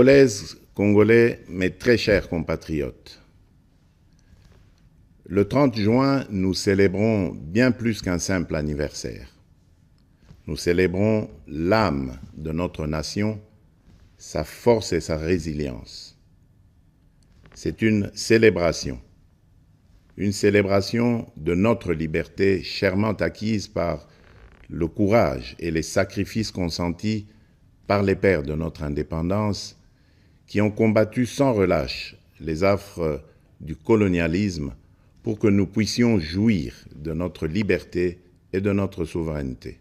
Congolaises, Congolais, mes très chers compatriotes, le 30 juin, nous célébrons bien plus qu'un simple anniversaire. Nous célébrons l'âme de notre nation, sa force et sa résilience. C'est une célébration de notre liberté chèrement acquise par le courage et les sacrifices consentis par les pères de notre indépendance qui ont combattu sans relâche les affres du colonialisme pour que nous puissions jouir de notre liberté et de notre souveraineté.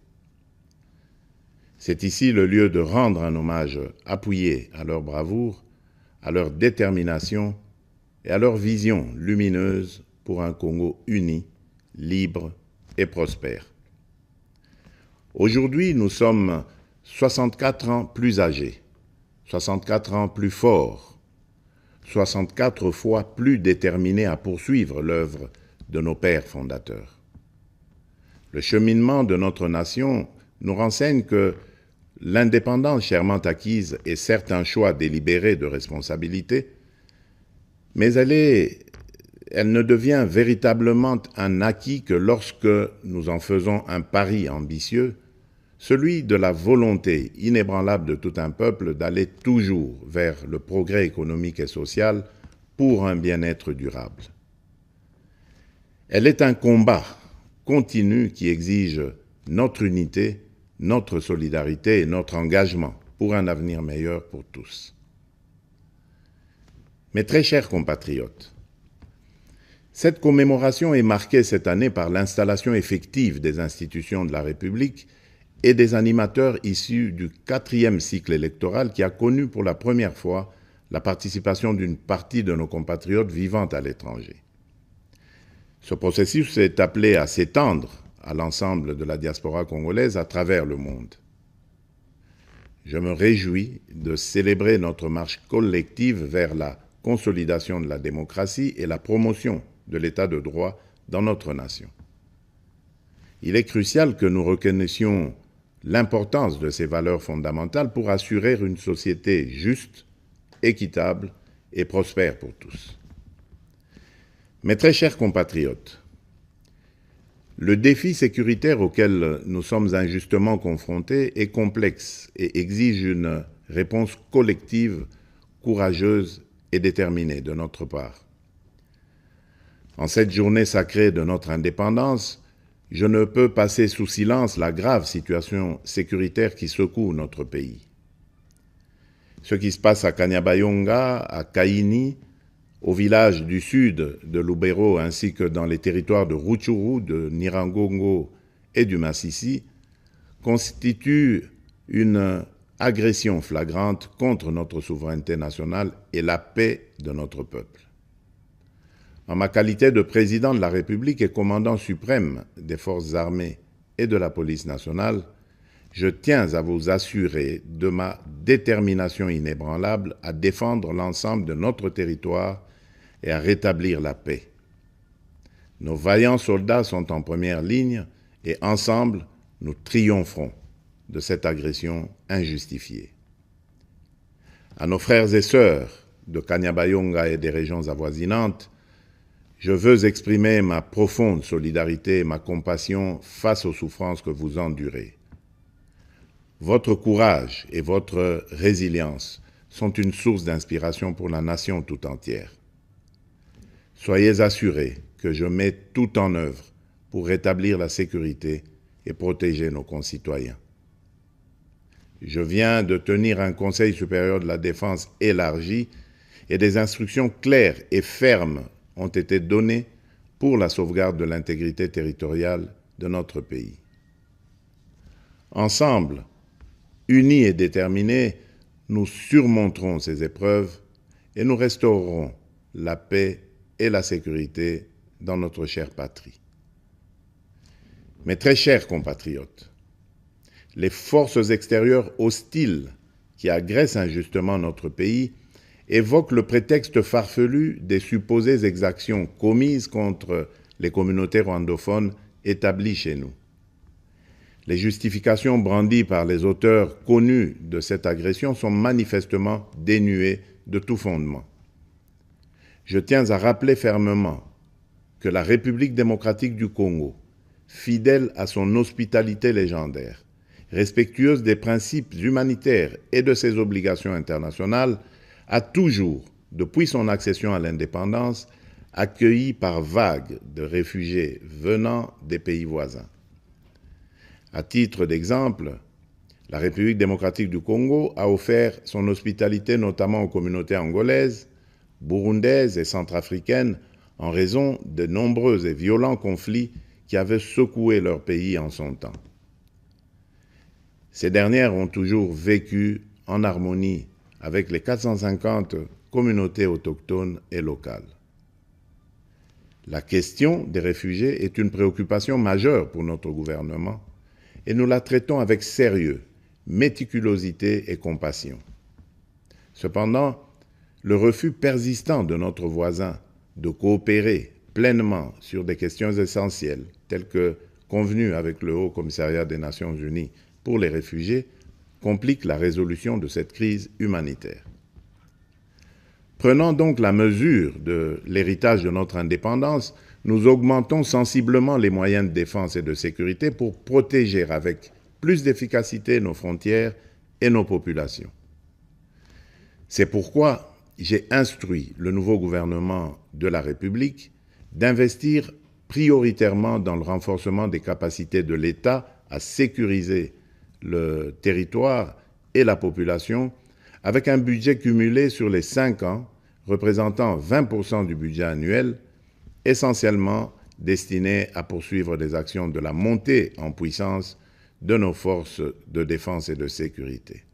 C'est ici le lieu de rendre un hommage appuyé à leur bravoure, à leur détermination et à leur vision lumineuse pour un Congo uni, libre et prospère. Aujourd'hui, nous sommes 64 ans plus âgés, 64 ans plus forts, 64 fois plus déterminés à poursuivre l'œuvre de nos pères fondateurs. Le cheminement de notre nation nous renseigne que l'indépendance chèrement acquise est certes un choix délibéré de responsabilité, mais elle ne devient véritablement un acquis que lorsque nous en faisons un pari ambitieux, celui de la volonté inébranlable de tout un peuple d'aller toujours vers le progrès économique et social pour un bien-être durable. Elle est un combat continu qui exige notre unité, notre solidarité et notre engagement pour un avenir meilleur pour tous. Mes très chers compatriotes, cette commémoration est marquée cette année par l'installation effective des institutions de la République et des animateurs issus du 4e cycle électoral qui a connu pour la première fois la participation d'une partie de nos compatriotes vivant à l'étranger. Ce processus est appelé à s'étendre à l'ensemble de la diaspora congolaise à travers le monde. Je me réjouis de célébrer notre marche collective vers la consolidation de la démocratie et la promotion de l'état de droit dans notre nation. Il est crucial que nous reconnaissions l'importance de ces valeurs fondamentales pour assurer une société juste, équitable et prospère pour tous. Mes très chers compatriotes, le défi sécuritaire auquel nous sommes injustement confrontés est complexe et exige une réponse collective, courageuse et déterminée de notre part. En cette journée sacrée de notre indépendance, je ne peux passer sous silence la grave situation sécuritaire qui secoue notre pays. Ce qui se passe à Kanyabayonga, à Kaini, au village du sud de Lubero ainsi que dans les territoires de Rutshuru, de Nyiragongo et du Masisi, constitue une agression flagrante contre notre souveraineté nationale et la paix de notre peuple. En ma qualité de président de la République et commandant suprême des forces armées et de la police nationale, je tiens à vous assurer de ma détermination inébranlable à défendre l'ensemble de notre territoire et à rétablir la paix. Nos vaillants soldats sont en première ligne et ensemble, nous triompherons de cette agression injustifiée. À nos frères et sœurs de Kanyabayonga et des régions avoisinantes, je veux exprimer ma profonde solidarité et ma compassion face aux souffrances que vous endurez. Votre courage et votre résilience sont une source d'inspiration pour la nation tout entière. Soyez assurés que je mets tout en œuvre pour rétablir la sécurité et protéger nos concitoyens. Je viens de tenir un Conseil supérieur de la défense élargi et des instructions claires et fermes ont été données pour la sauvegarde de l'intégrité territoriale de notre pays. Ensemble, unis et déterminés, nous surmonterons ces épreuves et nous restaurerons la paix et la sécurité dans notre chère patrie. Mes très chers compatriotes, les forces extérieures hostiles qui agressent injustement notre pays évoquent le prétexte farfelu des supposées exactions commises contre les communautés rwandophones établies chez nous. Les justifications brandies par les auteurs connus de cette agression sont manifestement dénuées de tout fondement. Je tiens à rappeler fermement que la République démocratique du Congo, fidèle à son hospitalité légendaire, respectueuse des principes humanitaires et de ses obligations internationales, a toujours, depuis son accession à l'indépendance, accueilli par vagues de réfugiés venant des pays voisins. À titre d'exemple, la République démocratique du Congo a offert son hospitalité notamment aux communautés angolaises, burundaises et centrafricaines en raison de nombreux et violents conflits qui avaient secoué leur pays en son temps. Ces dernières ont toujours vécu en harmonie avec les 450 communautés autochtones et locales. La question des réfugiés est une préoccupation majeure pour notre gouvernement et nous la traitons avec sérieux, méticulosité et compassion. Cependant, le refus persistant de notre voisin de coopérer pleinement sur des questions essentielles, telles que convenues avec le Haut Commissariat des Nations Unies pour les réfugiés, complique la résolution de cette crise humanitaire. Prenant donc la mesure de l'héritage de notre indépendance, nous augmentons sensiblement les moyens de défense et de sécurité pour protéger avec plus d'efficacité nos frontières et nos populations. C'est pourquoi j'ai instruit le nouveau gouvernement de la République d'investir prioritairement dans le renforcement des capacités de l'État à sécuriser le territoire et la population, avec un budget cumulé sur les 5 ans représentant 20% du budget annuel, essentiellement destiné à poursuivre des actions de la montée en puissance de nos forces de défense et de sécurité.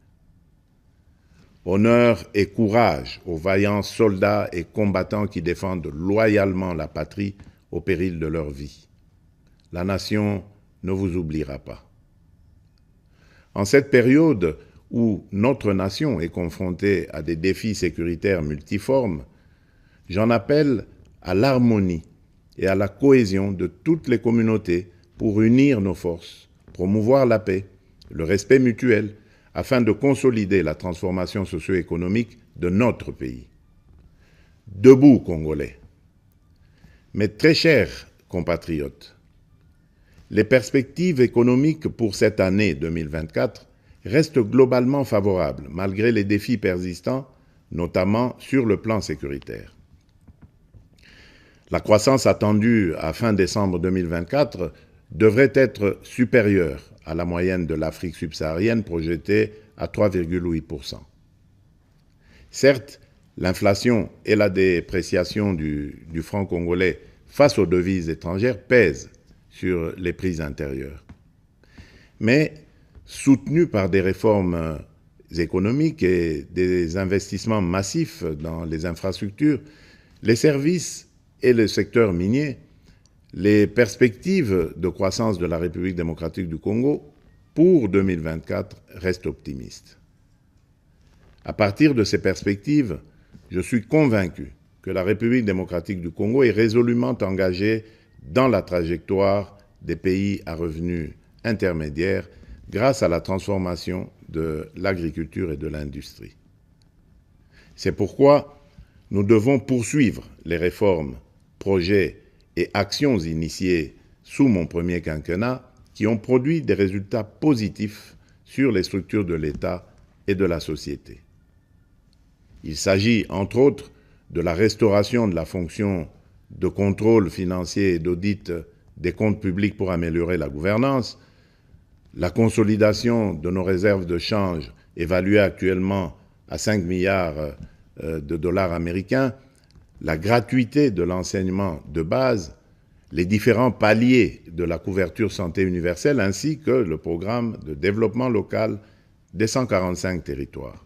Honneur et courage aux vaillants soldats et combattants qui défendent loyalement la patrie au péril de leur vie. La nation ne vous oubliera pas. En cette période où notre nation est confrontée à des défis sécuritaires multiformes, j'en appelle à l'harmonie et à la cohésion de toutes les communautés pour unir nos forces, promouvoir la paix, le respect mutuel, afin de consolider la transformation socio-économique de notre pays. Debout, Congolais. Mes très chers compatriotes, les perspectives économiques pour cette année 2024 restent globalement favorables, malgré les défis persistants, notamment sur le plan sécuritaire. La croissance attendue à fin décembre 2024 devrait être supérieure à la moyenne de l'Afrique subsaharienne projetée à 3,8%. Certes, l'inflation et la dépréciation du franc congolais face aux devises étrangères pèsent sur les prix intérieurs. Mais, soutenus par des réformes économiques et des investissements massifs dans les infrastructures, les services et le secteur minier, les perspectives de croissance de la République démocratique du Congo pour 2024 restent optimistes. À partir de ces perspectives, je suis convaincu que la République démocratique du Congo est résolument engagée dans la trajectoire des pays à revenus intermédiaires grâce à la transformation de l'agriculture et de l'industrie. C'est pourquoi nous devons poursuivre les réformes, projets et actions initiées sous mon premier quinquennat qui ont produit des résultats positifs sur les structures de l'État et de la société. Il s'agit, entre autres, de la restauration de la fonction de contrôle financier et d'audit des comptes publics pour améliorer la gouvernance, la consolidation de nos réserves de change évaluées actuellement à 5 milliards de dollars américains, la gratuité de l'enseignement de base, les différents paliers de la couverture santé universelle ainsi que le programme de développement local des 145 territoires.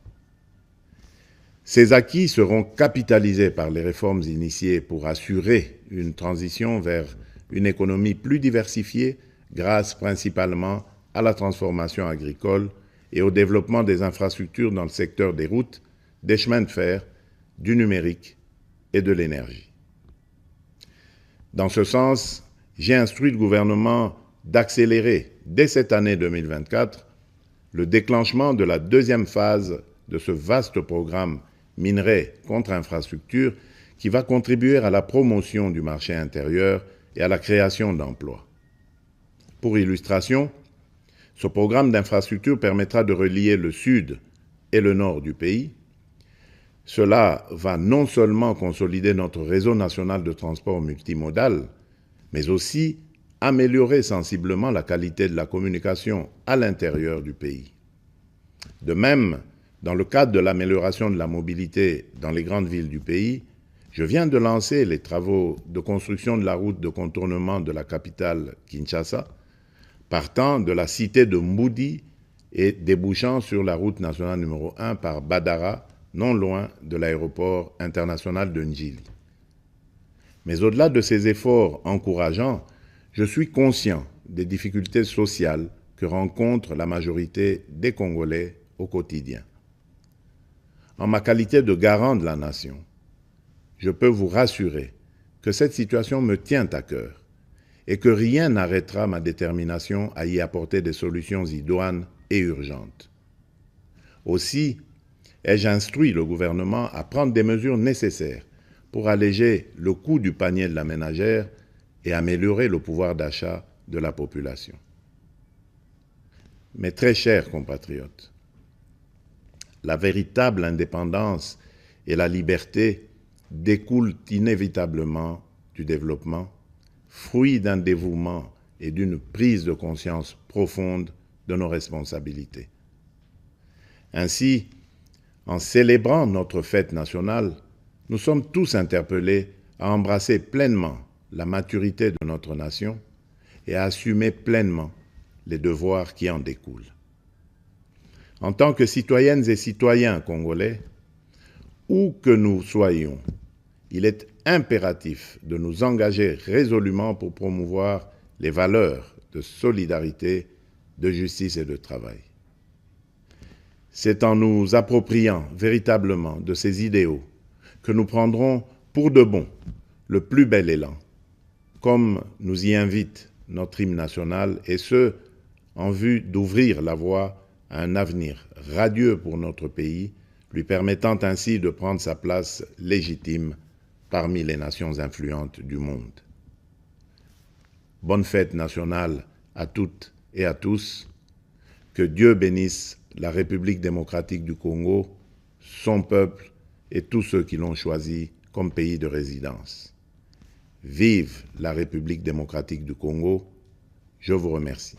Ces acquis seront capitalisés par les réformes initiées pour assurer une transition vers une économie plus diversifiée grâce principalement à la transformation agricole et au développement des infrastructures dans le secteur des routes, des chemins de fer, du numérique et de l'énergie. Dans ce sens, j'ai instruit le gouvernement d'accélérer dès cette année 2024 le déclenchement de la deuxième phase de ce vaste programme minerai contre infrastructure qui va contribuer à la promotion du marché intérieur et à la création d'emplois. Pour illustration, ce programme d'infrastructure permettra de relier le sud et le nord du pays. Cela va non seulement consolider notre réseau national de transport multimodal, mais aussi améliorer sensiblement la qualité de la communication à l'intérieur du pays. De même, dans le cadre de l'amélioration de la mobilité dans les grandes villes du pays, je viens de lancer les travaux de construction de la route de contournement de la capitale Kinshasa, partant de la cité de Mboudi et débouchant sur la route nationale numéro 1 par Badara, non loin de l'aéroport international de Njili. Mais au-delà de ces efforts encourageants, je suis conscient des difficultés sociales que rencontre la majorité des Congolais au quotidien. En ma qualité de garant de la nation, je peux vous rassurer que cette situation me tient à cœur et que rien n'arrêtera ma détermination à y apporter des solutions idoines et urgentes. Aussi, ai-je instruit le gouvernement à prendre des mesures nécessaires pour alléger le coût du panier de la ménagère et améliorer le pouvoir d'achat de la population. Mes très chers compatriotes, la véritable indépendance et la liberté découlent inévitablement du développement, fruit d'un dévouement et d'une prise de conscience profonde de nos responsabilités. Ainsi, en célébrant notre fête nationale, nous sommes tous interpellés à embrasser pleinement la maturité de notre nation et à assumer pleinement les devoirs qui en découlent. En tant que citoyennes et citoyens congolais, où que nous soyons, il est impératif de nous engager résolument pour promouvoir les valeurs de solidarité, de justice et de travail. C'est en nous appropriant véritablement de ces idéaux que nous prendrons pour de bon le plus bel élan, comme nous y invite notre hymne national, et ce, en vue d'ouvrir la voie à un avenir radieux pour notre pays, lui permettant ainsi de prendre sa place légitime parmi les nations influentes du monde. Bonne fête nationale à toutes et à tous. Que Dieu bénisse la République démocratique du Congo, son peuple et tous ceux qui l'ont choisi comme pays de résidence. Vive la République démocratique du Congo. Je vous remercie.